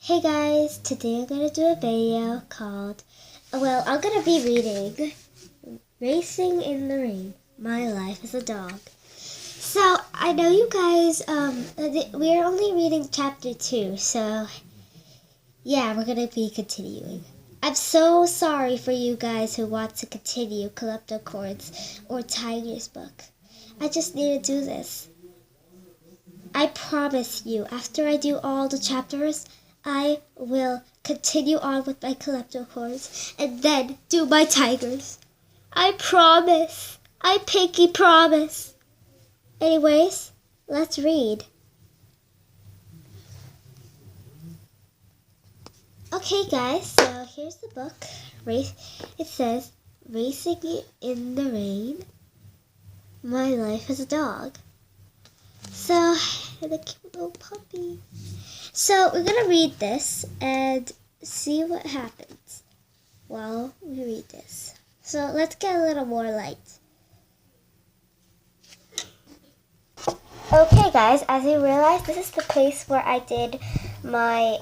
Hey guys, today I'm going to do a video called, I'm going to be reading Racing in the Rain, My Life as a Dog. So, I know you guys, we're only reading chapter 2, so yeah, we're going to be continuing. I'm so sorry for you guys who want to continue Kleptocorn's or Tiger's book. I just need to do this. I promise you, after I do all the chapters, I will continue on with my Kleptocorns and then do my Tigers. I promise. I pinky promise. Anyways, let's read. Okay guys, so here's the book. It says, Racing in the Rain, My Life as a Dog. So, and a cute little puppy. So, we're going to read this and see what happens while we read this. So, let's get a little more light. Okay, guys, as you realize, this is the place where I did my,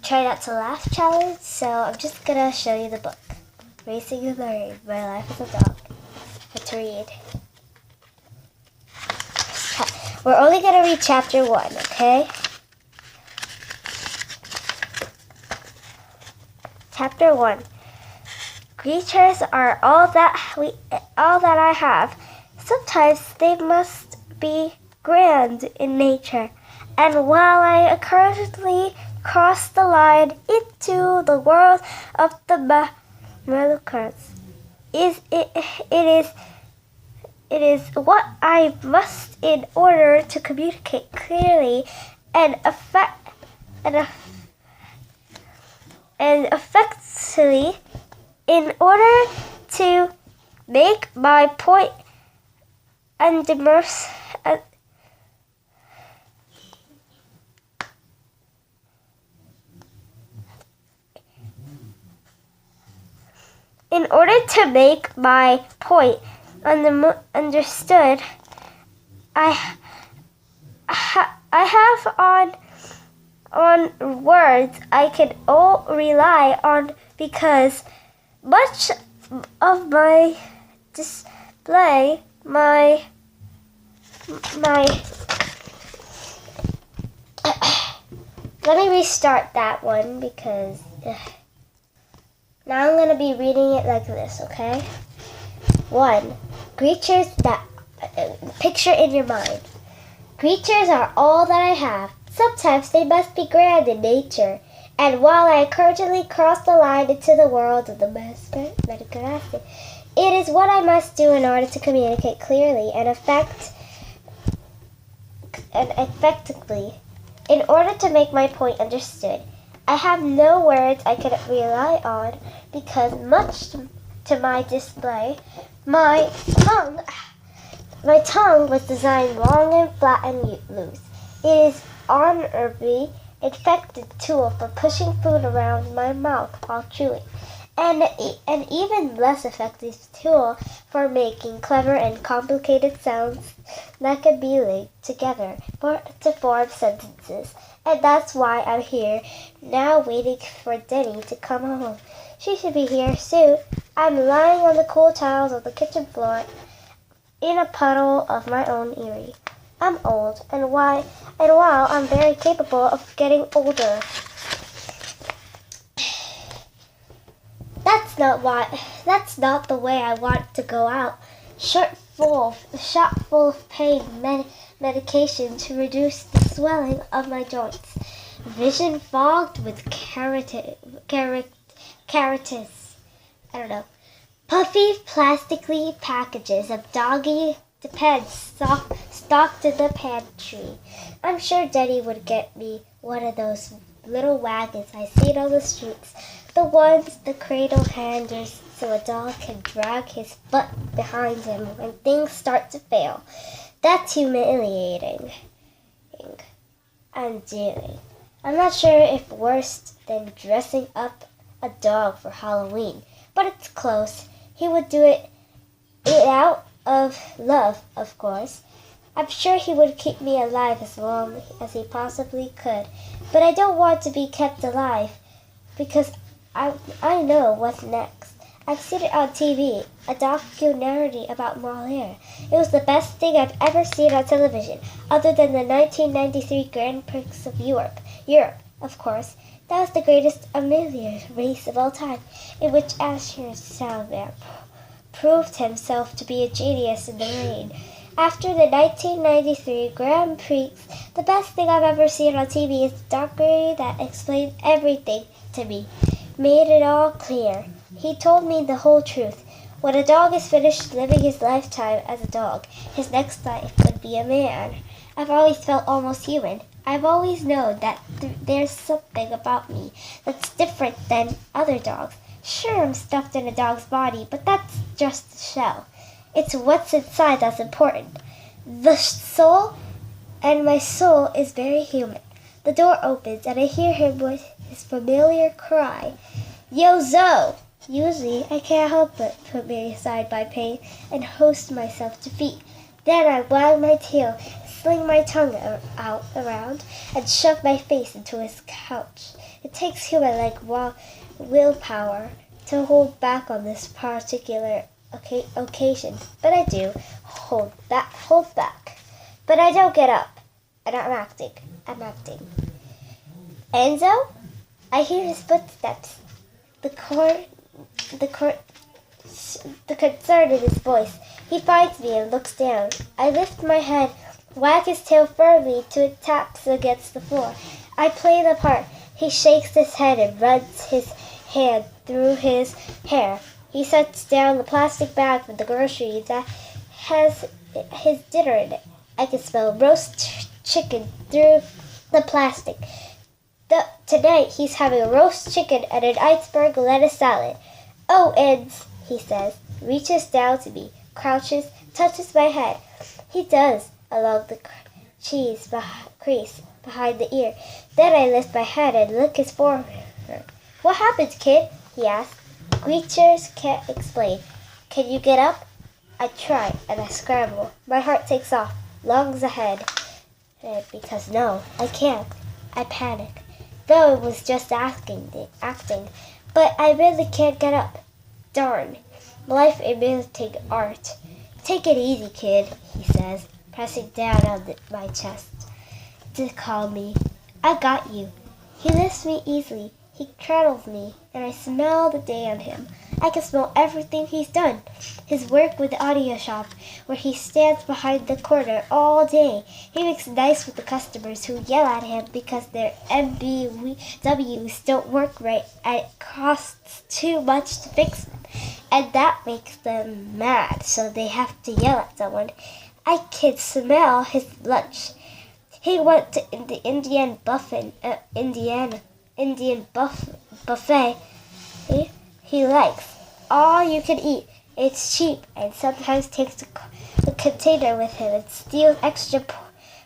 Try Not to Laugh challenge. So, I'm just going to show you the book. Racing in the Rain, My Life as a Dog. Let's read. We're only going to read chapter 1, okay? Chapter 1. Creatures are all that I have. Sometimes they must be grand in nature. And while I occasionally cross the line into the world of the Melucans, it is what I must in order to communicate clearly and effectively, in order to make my point and in order to make my point understood, I have on words I can all rely on, because much of my display, my let me restart that one because now I'm going to be reading it like this, okay? 1. Creatures that picture in your mind. Creatures are all that I have. Sometimes they must be grand in nature. And while I occasionally cross the line into the world of the Metacarasi, it is what I must do in order to communicate clearly and effectively, in order to make my point understood. I have no words I can rely on, because much to my display, my tongue was designed long and flat and loose. It is honorably effective tool for pushing food around my mouth while chewing, and an even less effective tool for making clever and complicated sounds that can be linked together to form sentences. And that's why I'm here now, waiting for Denny to come home. She should be here soon. I'm lying on the cool tiles of the kitchen floor in a puddle of my own eerie. I'm old, and while I'm very capable of getting older, that's not the way I want to go out. Shot full of pain medication to reduce the swelling of my joints. Vision fogged with keratitis. I don't know. Puffy plastically packages of doggy Depends, stocked in the pantry. I'm sure Denny would get me one of those little wagons I see on the streets. The ones the cradle handles so a dog can drag his butt behind him when things start to fail. That's humiliating. I'm doing. I'm not sure if worse than dressing up a dog for Halloween, but it's close. He would do it out of love, of course. I'm sure he would keep me alive as long as he possibly could. But I don't want to be kept alive because I know what's next. I've seen it on TV, a documentary about Mahler. It was the best thing I've ever seen on television, other than the 1993 Grand Prix of Europe. Europe, of course. That was the greatest Amelia race of all time, in which Asher Salver proved himself to be a genius in the rain. After the 1993 Grand Prix, the best thing I've ever seen on TV is a documentary that explained everything to me, made it all clear. He told me the whole truth. When a dog is finished living his lifetime as a dog, his next life would be a man. I've always felt almost human. I've always known that there's something about me that's different than other dogs. Sure, I'm stuffed in a dog's body, but that's just the shell. It's what's inside that's important. The soul, and my soul is very human. The door opens, and I hear him with his familiar cry, "Yo, Zoe!" Usually, I can't help but put me aside by pain and host myself to feet. Then I wag my tail, sling my tongue out around, and shove my face into his couch. It takes human-like willpower to hold back on this particular occasion, but I do hold back. But I don't get up, and I'm acting. Enzo? I hear his footsteps. The concern in his voice. He finds me and looks down. I lift my head, wag his tail firmly till it taps against the floor. I play the part. He shakes his head and runs his hand through his hair. He sets down the plastic bag with the groceries that has his dinner in it. I can smell roast chicken through the plastic. Tonight he's having a roast chicken and an iceberg lettuce salad. "Oh, Eds," he says, reaches down to me, crouches, touches my head. He does, along the cheese crease behind the ear. Then I lift my head and lick his forehead. "What happened, kid?" he asks. Creatures can't explain. "Can you get up?" I try, and I scramble. My heart takes off, lungs ahead. Because no, I can't. I panic. Though it was just acting, but I really can't get up. Darn. Life imitating art. "Take it easy, kid," he says, pressing down on my chest to calm me. "I got you." He lifts me easily. He cradles me, and I smell the day on him. I can smell everything he's done. His work with the audio shop, where he stands behind the counter all day. He makes nice with the customers who yell at him because their MBWs don't work right and it costs too much to fix them. And that makes them mad, so they have to yell at someone. I can smell his lunch. He went to the Indian buffet. He likes. All you can eat. It's cheap and sometimes takes a container with him and steals extra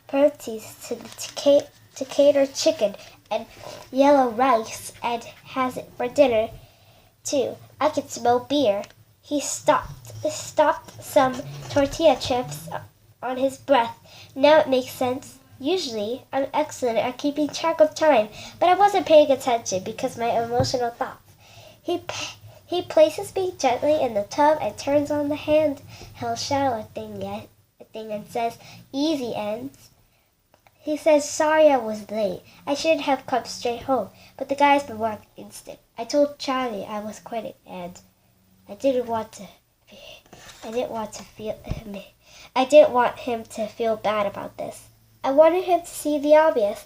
proteins to cater chicken and yellow rice and has it for dinner too. I can smell beer. He stopped some tortilla chips on his breath. Now it makes sense. Usually, I'm excellent at keeping track of time, but I wasn't paying attention because my emotional thoughts. He places me gently in the tub and turns on the handheld shower thing and says, "Easy, Ends." He says, "Sorry I was late. I should have come straight home, but the guys been working instant. I told Charlie I was quitting, and I didn't want him to feel bad about this. I wanted him to see the obvious.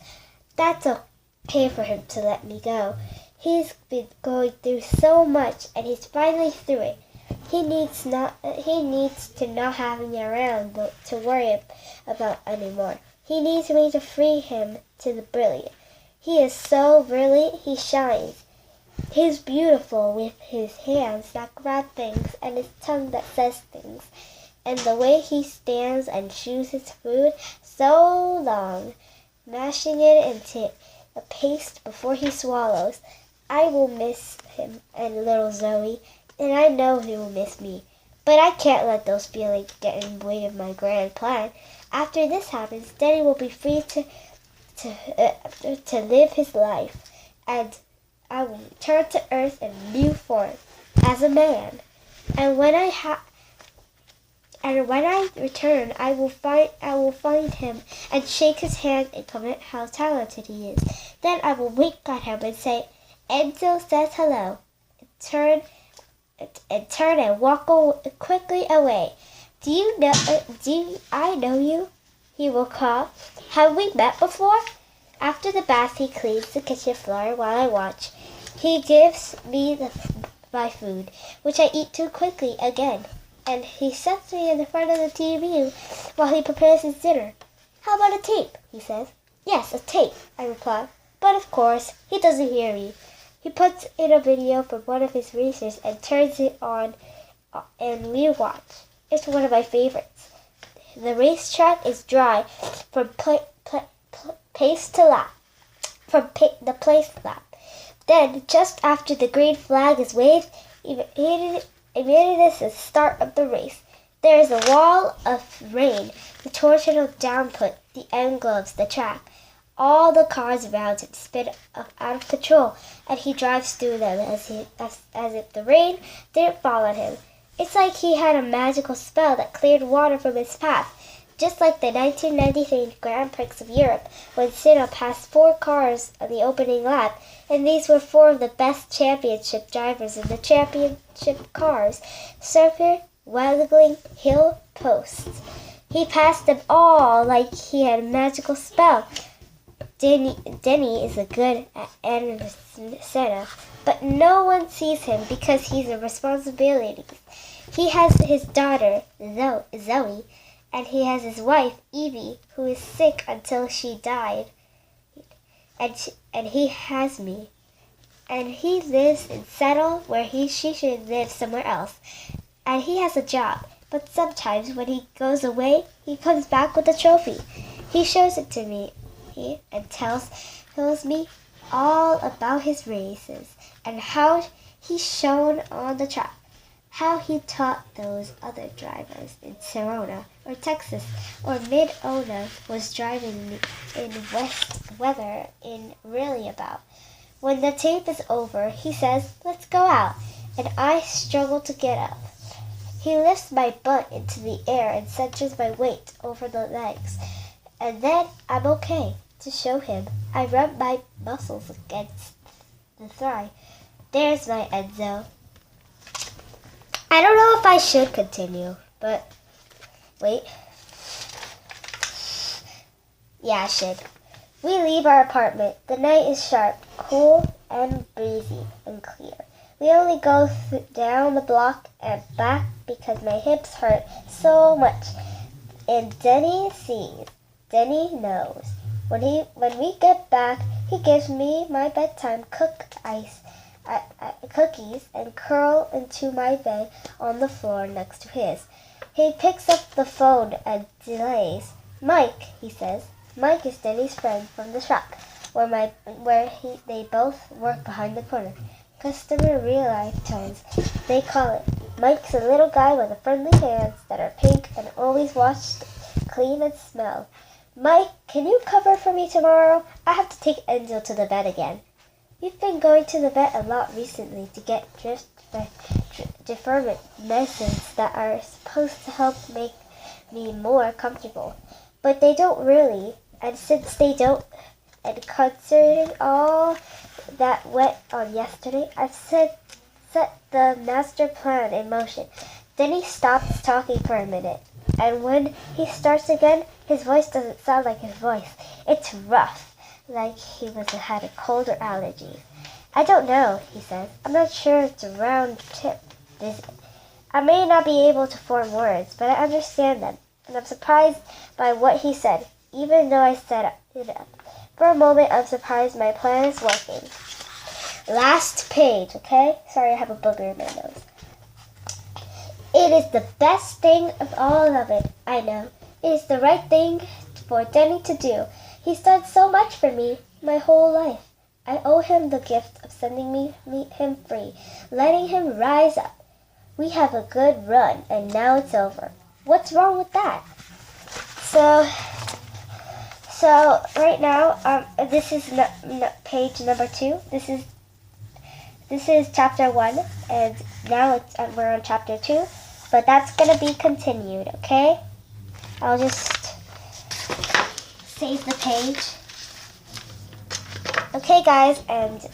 That's okay for him to let me go. He's been going through so much, and he's finally through it. He needs to not have me around to worry about anymore. He needs me to free him to the brilliant. He is so brilliant, he shines. He's beautiful with his hands that grab things and his tongue that says things. And the way he stands and chews his food so long, mashing it into a paste before he swallows. I will miss him and little Zoe, and I know he will miss me. But I can't let those feelings get in the way of my grand plan. After this happens, Denny will be free to live his life, and I will return to Earth in new form as a man. And when I return, I will find him and shake his hand and comment how talented he is. Then I will wink at him and say, "Enzo says hello," and turn and walk quickly away. Do I know you?" he will call. "Have we met before?" After the bath, he cleans the kitchen floor while I watch. He gives me my food, which I eat too quickly again, and he sets me in the front of the TV while he prepares his dinner. "How about a tape?" he says. "Yes, a tape," I reply. But of course, he doesn't hear me. He puts in a video from one of his races and turns it on, and we watch. It's one of my favorites. The racetrack is dry from pace to lap, the place lap. Then, just after the green flag is waved, immediately is the start of the race. There is a wall of rain, the tornado downput, the end gloves, the track. All the cars around him spin out of control, and he drives through them as if the rain didn't fall on him. It's like he had a magical spell that cleared water from his path, just like the 1993 Grand Prix of Europe, when Senna passed 4 cars on the opening lap, and these were 4 of the best championship drivers in the championship cars, circular, waggling hill posts. He passed them all like he had a magical spell. Denny is a good at Senna, but no one sees him because he's a responsibility. He has his daughter, Zoe, and he has his wife, Evie, who is sick until she died. And he has me. And he lives in Seattle, where she should live somewhere else. And he has a job, but sometimes when he goes away, he comes back with a trophy. He shows it to me and tells me all about his races and how he shone on the track, how he taught those other drivers in Serona or Texas or Mid-Ona was driving in west weather in really about. When the tape is over, he says, "Let's go out," and I struggle to get up. He lifts my butt into the air and centers my weight over the legs, and then I'm okay. To show him, I rub my muscles against the thigh. There's my Enzo. I don't know if I should continue, but wait. Yeah, I should. We leave our apartment. The night is sharp, cool, and breezy, and clear. We only go down the block and back because my hips hurt so much. And Denny sees. Denny knows. When we get back, he gives me my bedtime cookies and curl into my bed on the floor next to his. He picks up the phone and delays. "Mike," he says. Mike is Denny's friend from the shop, they both work behind the corner. Customer real life tones, they call it. Mike's a little guy with friendly hands that are pink and always washed clean and smell. "Mike, can you cover for me tomorrow? I have to take Enzo to the vet again." We've been going to the vet a lot recently to get deferment medicines that are supposed to help make me more comfortable. But they don't really, and since they don't, and considering all that went on yesterday, I've set the master plan in motion. Then he stops talking for a minute, and when he starts again, his voice doesn't sound like his voice. It's rough, like he had a cold or allergies. "I don't know," he says. "I'm not sure it's a round trip visit. I may not be able to form words, but I understand them, and I'm surprised by what he said, even though I set it up. For a moment, I'm surprised my plan is working." Last page, okay? Sorry, I have a booger in my nose. "It is the best thing of all of it, I know. It is the right thing for Denny to do. He's done so much for me my whole life. I owe him the gift of setting him free, letting him rise up. We have a good run, and now it's over. What's wrong with that?" So right now, this is page number 2. This is chapter 1, and now we're on chapter 2. But that's gonna be continued, okay? I'll just save the page. Okay, guys, and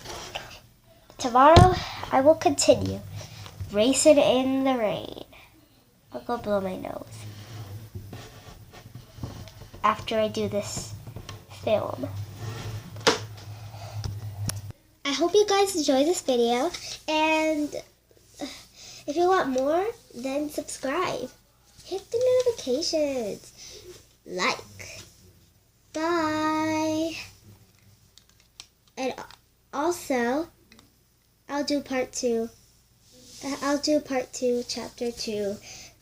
tomorrow I will continue racing in the rain. I'll go blow my nose after I do this film. I hope you guys enjoyed this video, and if you want more, then subscribe. Hit the notifications. Like. Bye. And also, I'll do part 2. I'll do part 2, chapter 2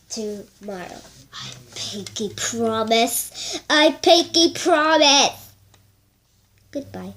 tomorrow. I pinky promise. I pinky promise. Goodbye.